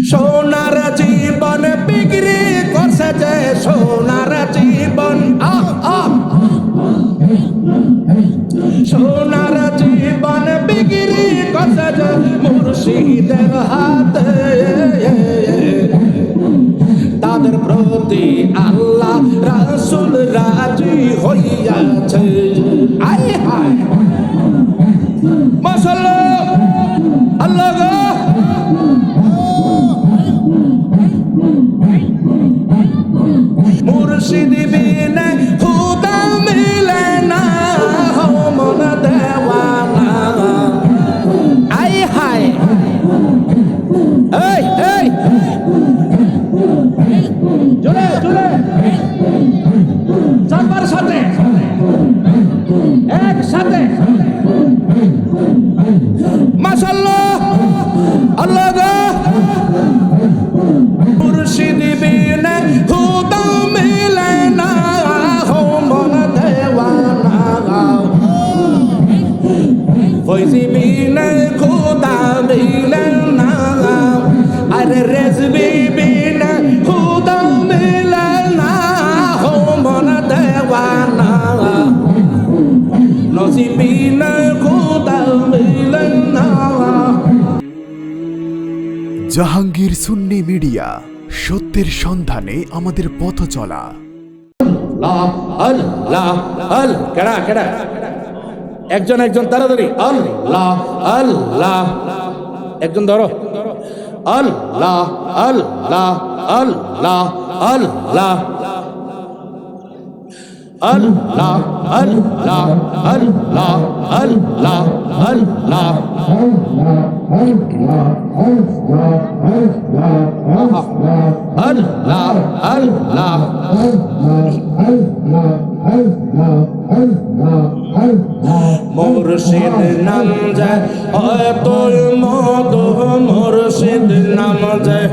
সোনার জীবন বিক্রি করছে যে সোনার জীবন সোনার জীবন বিক্রি করছে যে মুর্শিদের হাতে তাদের প্রতি আল্লাহ রাসূল রাজি হইয়াছে। আয় হায় মাশাআল্লাহ আল্লাহ গো মুর্শিদ বিনে খুদা মিলে না হো মন দেওয়ানা। আয় হায় এই এই জোরে জোরে সবার সাথে একসাথে মাশাআল্লাহ আল্লাহ গো মুর্শিদ বিনে খুদা মিলে না হো মন দেওয়ানা। ফয়জি বিনে খুদা মিলে না আরে রেজবি বিনে খুদা মিলে না হো মন দেওয়ানা। নসিব বিনে খুদা মিলে না। জাহাঙ্গীর সুন্নি মিডিয়া, সত্যের সন্ধানে আমাদের পথ চলা। কেডা কেডা একজন একজন তাড়াতাড়ি আল্লাহ আল্লাহ একজন ধরো আল্লাহ আল্লাহ আল্লাহ আল্লাহ আল্লাহ আল্লাহ আল্লাহ আল্লাহ আল্লাহ আল্লাহ আল্লাহ মুর্শিদ নাম যায় হয়তোই মধু মুর্শিদ নাম যায়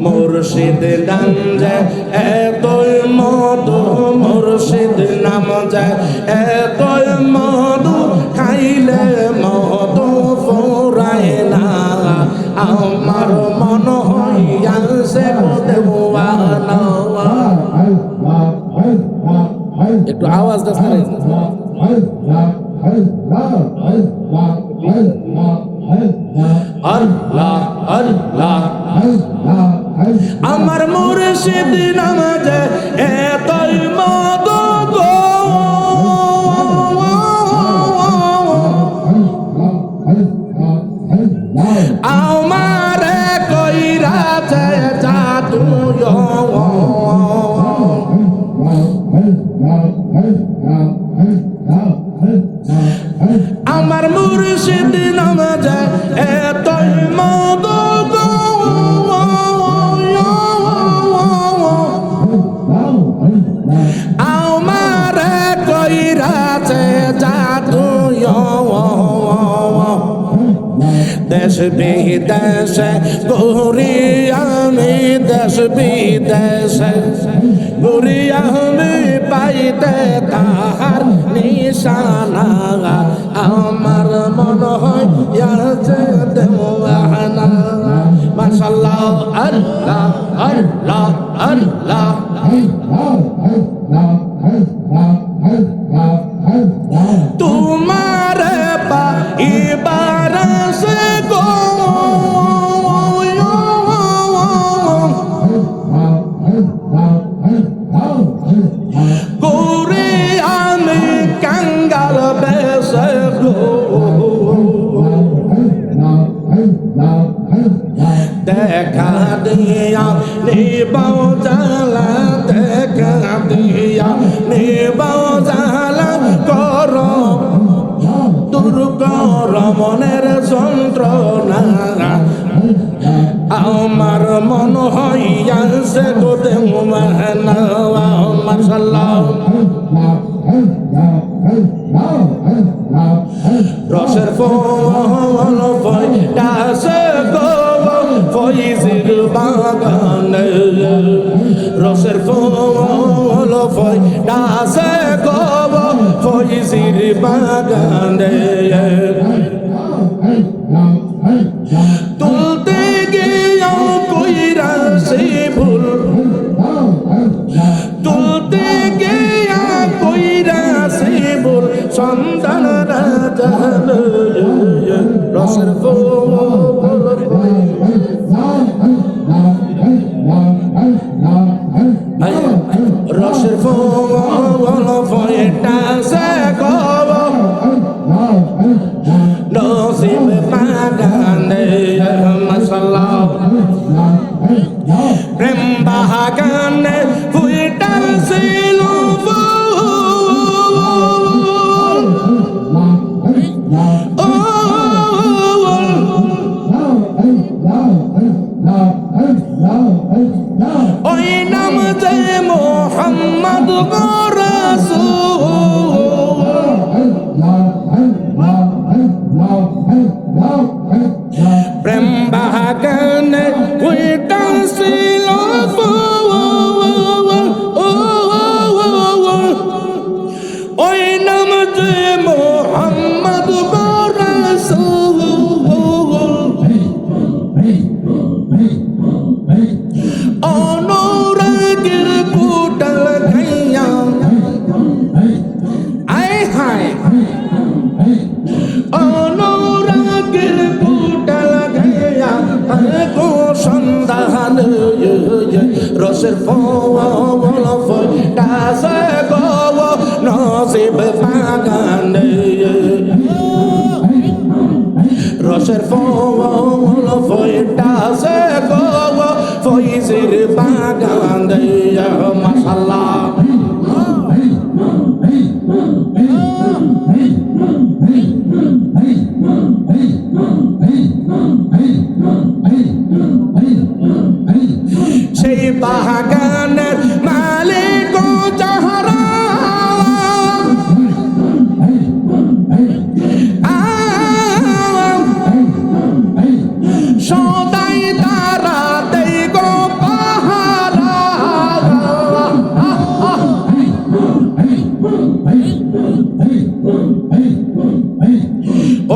মুর্শিদ নাম যায় এতই মধু মুর্শিদ নাম যায় এতই মধু খাইলে মধু ফুরায় না আমার মন হইয়াছে দেওয়ানা। একটু আওয়াজ দাস না আল্লাহ আল্লাহ আমার মুর্শিদ নাম যায় এতই মধু গো আমার কইরাছে জাদু আমার মুর্শিদ নাম যায় এতই মধু গো আমার কইরাছে জাদু দেশ বিদেশে ঘুরি আমি দেশ বিদেশে ঘুরি আমি পাইতে তাহার নিশানা আমার মন হইয়াছে দেওয়ানা। মাশাআল্লাহ আল্লাহ আল্লাহ আল্লাহ তোমার পাইবার সে গো গোরে আমি কাঙ্গাল বেশে গো দেখা দিয়া নিবাও জালা দেখা দিয়া নিবাও জালা কর দূর কর মনের যন্ত্রণা আমার মন হইয়াছে গো দেওয়ানা। মাশাআল্লাহ রসের ফল ফইতাছে গো ফইজির বাগানে রসের ফল ফইতাছে গো ফইজির বাগানে তুলতে গিয়া কইরা সে ভুল তুলতে গিয়া কইরা সে ভুল সন্তান রাজাল রসের ফুল রসের ফুল ফয়েটা সে গব নসিব বাগানে মশলা প্রেম বাগানে ফুইটা ছিল ওই নাম যে মোহাম্মদ প্রেম বাগানে ফুইটা ছিল ওই নাম যে মোহাম্মদ রাসূল অনুরাগের কোটাল গাইয়া আয় হায় অনুরাগের কোটাল গাইয়া গো সন্ধান রসের ফল ফয়টা সে গো নসিব বাগানে রসের ফল ফয়টা সে গো ফয়জের বাগানে মাশাআল্লাহ সেই বাগানের মালিক যাহারা সদাই তারা দেই গো পাহারা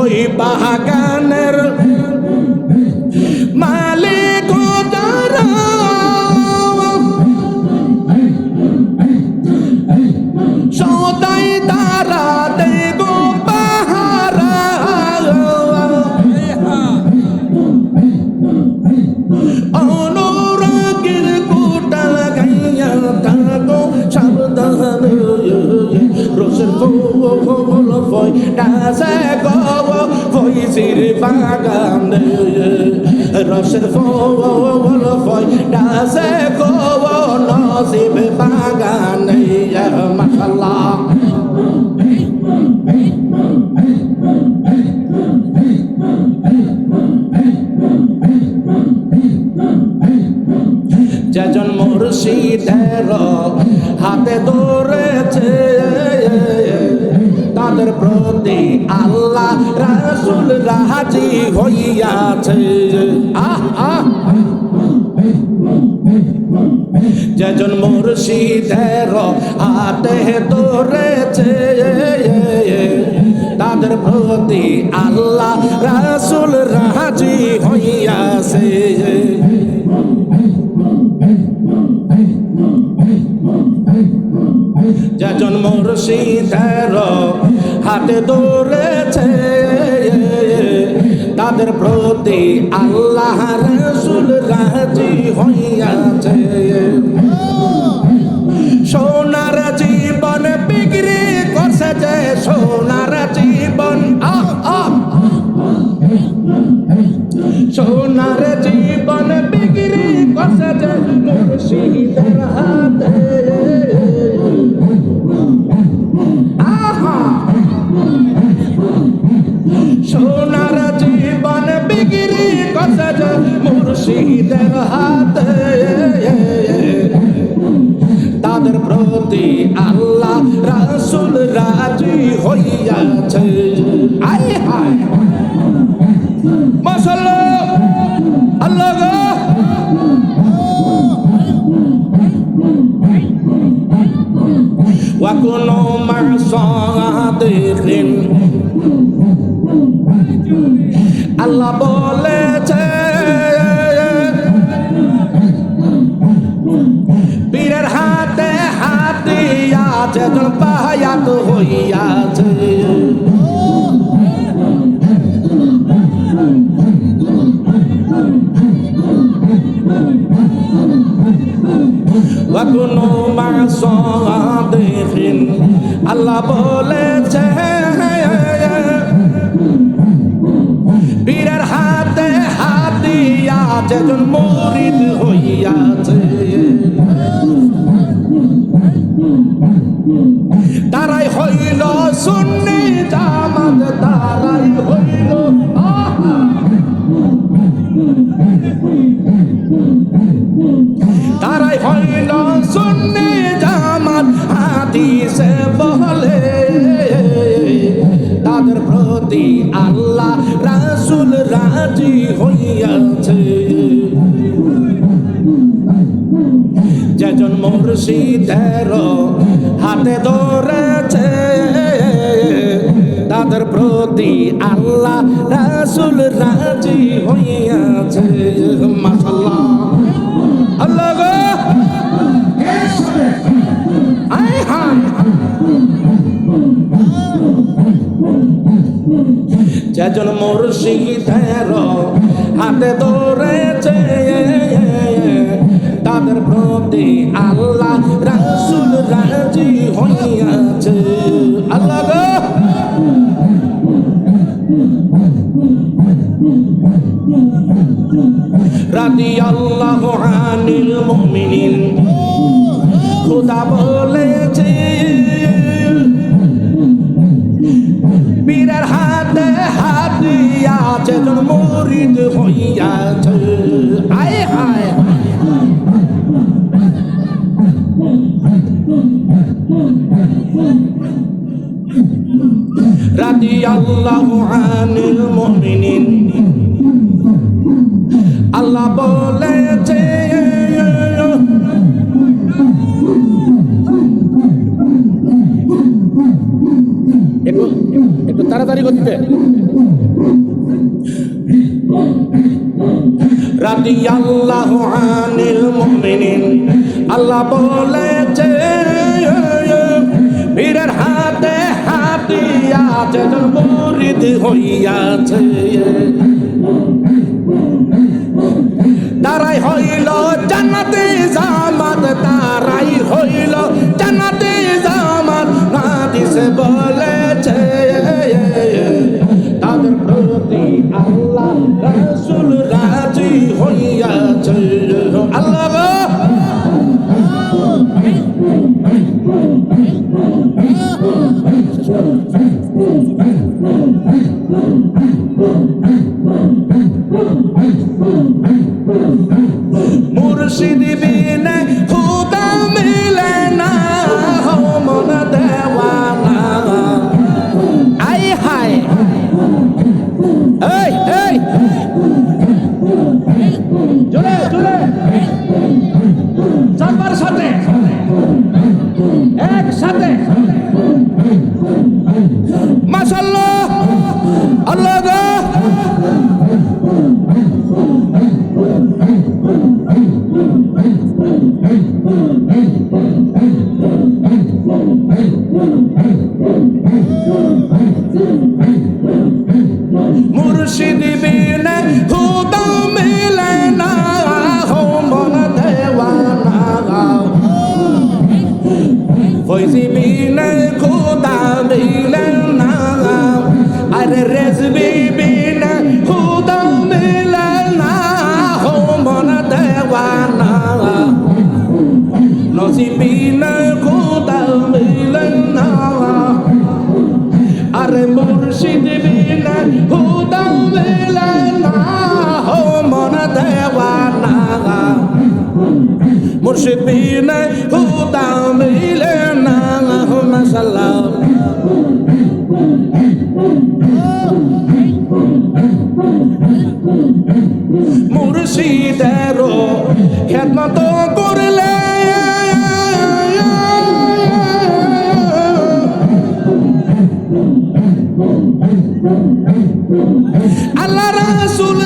ওই বাগানের মালিক যারা সদাই তারা দেই গো পাহারা অনুরাগের কোটাল গাইয়া থাকো সাবধান রসের ফুল ফয়টা সে গো ফয়জের বাগানে রসের ফুল ফয়টা সে গো নসিব বাগানে মাশাআল্লাহ যেজন মুর্শিদের হাতে ধরেছে তাদের প্রতি আল্লাহ রাসূল রাজি হইয়াছে যেজন মুর্শিদের হাতে ধরেছে তাদের প্রতি আল্লাহ রাসূল রাজি হইয়াছে যেজন মুর্শিদের হাতে ধরেছে তাদের প্রতি আল্লাহ রাসূল রাজি হইয়াছে সোনার জীবন বিক্রি করছে যে সোনার জীবন সোনার জীবন বিক্রি করছে যে মুর্শিদের হাতে সোনার জীবন বিক্রি করছে যে মুর্শিদের হাতে তাদের প্রতি আল্লাহ রাসূল রাজি হইয়াছে আয় হায় মাশাআল্লাহ আল্লাহ গো ওয়া কুনু মা সাদিকিন আল্লাহ বলে বলেছে পীরের হাতে হাত দিয়াছে জন বায়াত হইয়াছে ওয়াকুনু মা সাদিকিন আল্লাহ বলেছে পীরের হাতে হাত দিয়াছে জন মুরিদ হইয়াছে তারাই হইল সুন্নি জামাত তারাই হইল তারাই হইল সুন্নি জামাত হাদিসে বলে তাদের প্রতি আল্লাহ রাসূল রাজি হইয়াছে যেজন মুর্শিদের হাতে ধরেছে তাদের প্রতি আল্লাহ রাসূল রাজি হইয়াছে মাশাআল্লাহ আল্লাহ গো আয় হায় যেজন মুর্শিদের হাতে ধরেছে তাদের প্রতি আল্লাহ রাসূল রাজি হইয়াছে আল্লাহ গো রাদিয়াল্লাহু আনিল মুমিনিন খোদা বলেছে পীরের হাতে হাত দিয়াছে জন মুরিদ হইয়াছে আয় হায় রাদিয়াল্লাহু আনিল মুমিনিন আল্লাহ বলেছে একটু তাড়াতাড়ি করতে রাদিয়াল্লাহু আনিল মুমিনিন আল্লাহ বলেছে পীরের হাতে হাত দিয়াছে জন মুরিদ হইয়াছে তারাই হইল জান্নাতে জামাত তারাই হইল জান্নাতে জামাত হাদিসে বলেছে তাদের প্রতি আল্লাহ রাসূল রাজি হইয়াছে আল্লাহ গো মুর্শিদ বিনে খুদা মিলে না হো মন দেওয়ানা আয় হায় এই এই জোরে জোরে সবার সাথে একসাথে মাশাআল্লাহ আল্লাহ গো মুর্শিদ বিনে খুদা মিলে না হো মন দেওয়ানা ফয়জি বিনে খুদা মিলে না আরে রেজবি বিনে খুদা মিলে না হো মন দেওয়ানা নসিব বিনে খুদা মিলে না আরে মুর্শিদ বিনে খুদা মিলে না হো মন দেওয়ানা মুর্শিদ বিনে খুদা মিলে না হো মাশাআল্লাহ মুর্শিদের খেদমত করলে আল্লাহ রাসূল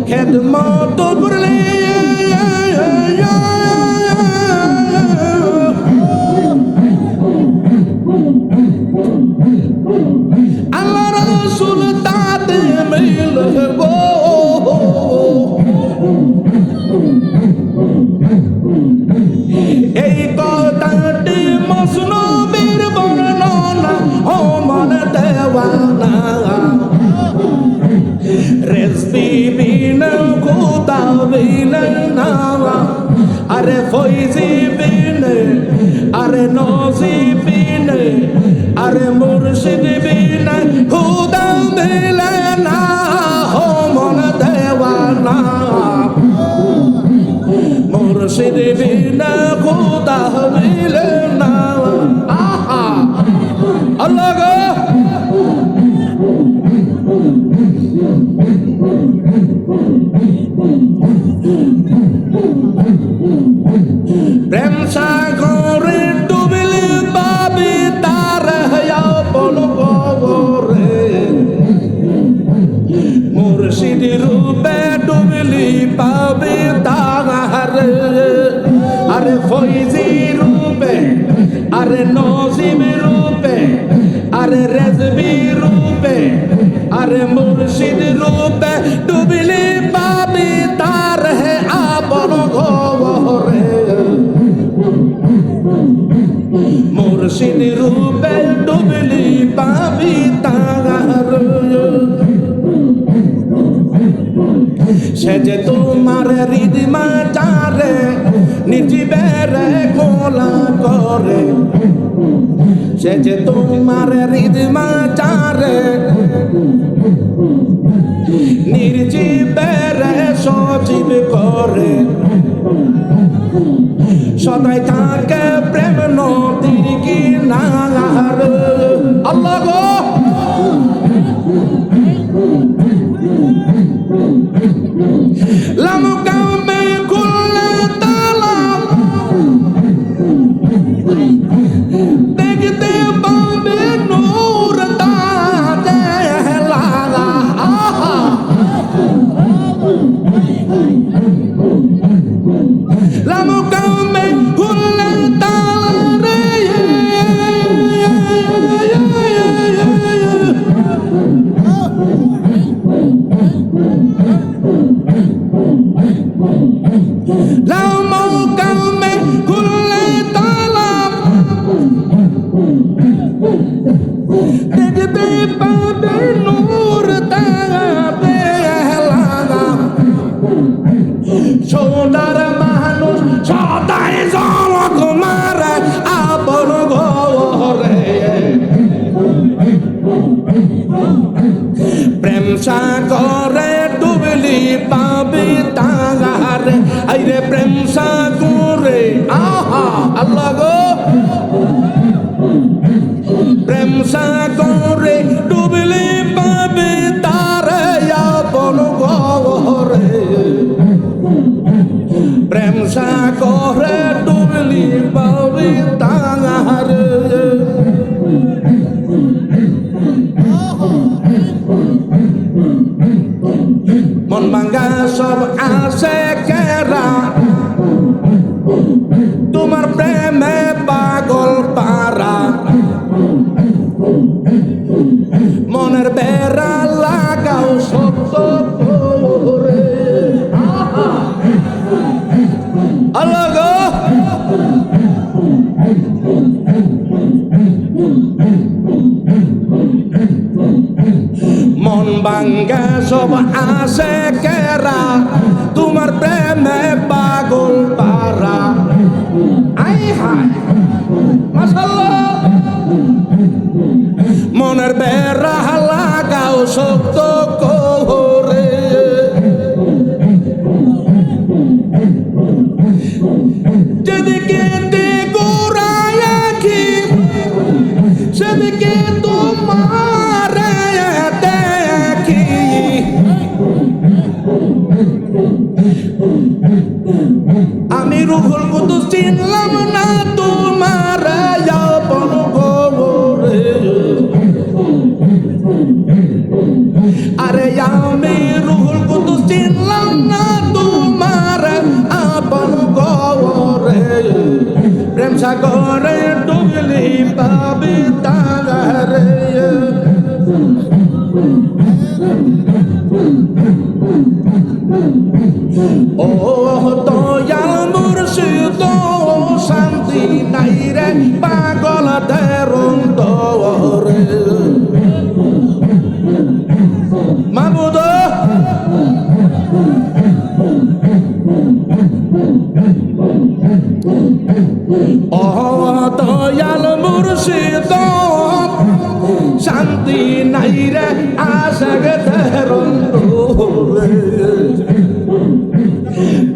খেদমত করলে আল্লাহ রাসূল তাতে মিলব এই কথাটি মসনবীর বর্ণনা ও মন দেওয়ানা রেজবি বিন খুদা বিন নাওয়া আরে ফয়জি বিন আরে নজি বিন আরে মুর্শিদ বিন খুদা মিলে না ও মন দেওয়ানা মুর্শিদ বিন খুদা মিলে না আহা আল্লাহ গো প্রেম সাগরে ডুবলে পাবে তার বলগরে মুর্শিদ রূপে ডুবলি পাবে তার আরে ফয়জি রূপে আরে নজিম রূপে আরে রেজবি রূপে আরে মুর্শিদ রূপে ডুবলি পাবে তার আপন ঘরে মুর্শিদ রূপে ডুবলি পাবি তার সে যে তোমার হৃদমা চারে নিজিবের গোলা করে সে যে তোমার হৃদমা চারে নির্জীবের সজীব করে সদাই থাকে প্রেম নদীর কিনার আল্লাহ গো লামকামে কুল্লে তালাম দেখতে পাবে নূর তাজে লাগা আহা লামকামে কুল্লে তালাম রে লামকামে কুল্লে তালাম দেখতে পাবে নূর তাজে লাগা সোনার মানুষ সদাই জলক মারে আপন ঘরে প্রেম সাগরে ডুবলি পাবি তাগারে আইরে প্রেম সাগরে আহা আল্লাহ গো প্রেম সাগরে ডুবলি পাবি তারে আপন ঘরে প্রেম সাগরে ডুবলি পাবি তাগারে মন ভাঙ্গা সব আসে কেরা তোমার প্রেমে পাগল পারা মনের বেড়া লাগাও সত্য করে আল্লাহ গো মন ভাঙ্গা সব আসে কেরা তোমার প্রেমে পাগল পারা আই হায় মাশাআল্লাহ মনের বেড়া লাগাও শক্ত করে যেদিকে গোড়ায় আঁখি সেদিকে তোমার দেখি আমি রুহুল কুদুস চিনলাম না তোমার আপন গোরে আরে আমি রুহুল কুদুস চিনলাম প্রেম সাগরে ডুবলি পাবি তারে ও দয়াল মুর্শিদ শান্তি নাই রে পাগল দেরুন তোরে মাবুদ ও দয়াল মুর্শিদ শান্তি নাই রে আশাক দেরুন তোরে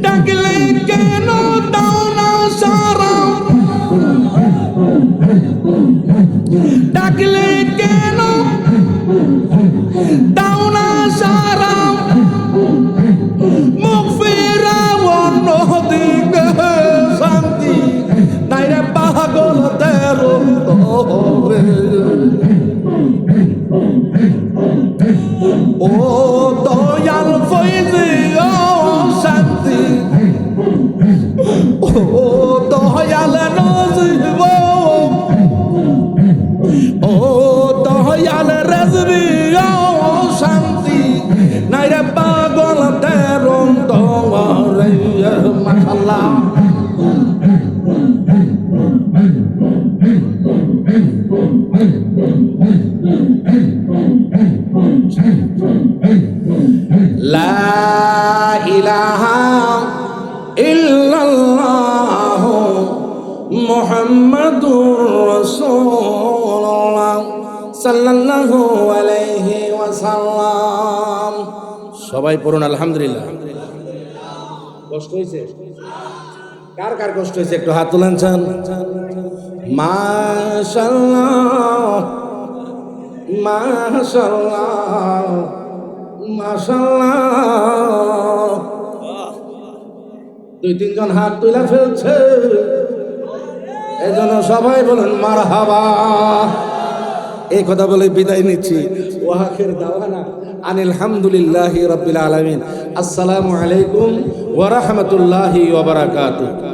ডাকলে কেন দাও না সারা ডাকলে কেন দাও না সারা মুখ ফেরাও অন্যদিকে শান্তি নাই রে পাগল তেরুন তোরে ও দয়াল ফৈজি ও শান্তি ও দয়াল নজিব ও দয়াল রেজবি ও শান্তি নাই রে পাগল তেরুন তোরে মাশাআল্লাহ লা ইলাহা ইল্লাল্লাহ মুহাম্মাদুর রাসূলুল্লাহ সাল্লাল্লাহু আলাইহি ওয়াসাল্লাম। সবাই পড়ুন আলহামদুলিল্লাহ। কষ্ট হয়েছে? কার কার কষ্ট হয়েছে একটু হাত তুলেন। মাশাআল্লাহ মাশাআল্লাহ মাশাআল্লাহ। দুই তিনজন হাত তুলে ফেলছে, এজন্য সবাই বলেন মারহাবা। এই কথা বলে বিদায় নিচ্ছি। ওয়া আখির দাওয়ানা আনিল হামদুলিল্লাহি রাব্বিল আলামিন। আসসালামু আলাইকুম ওয়া রাহমাতুল্লাহি ওয়া বারাকাতুহু।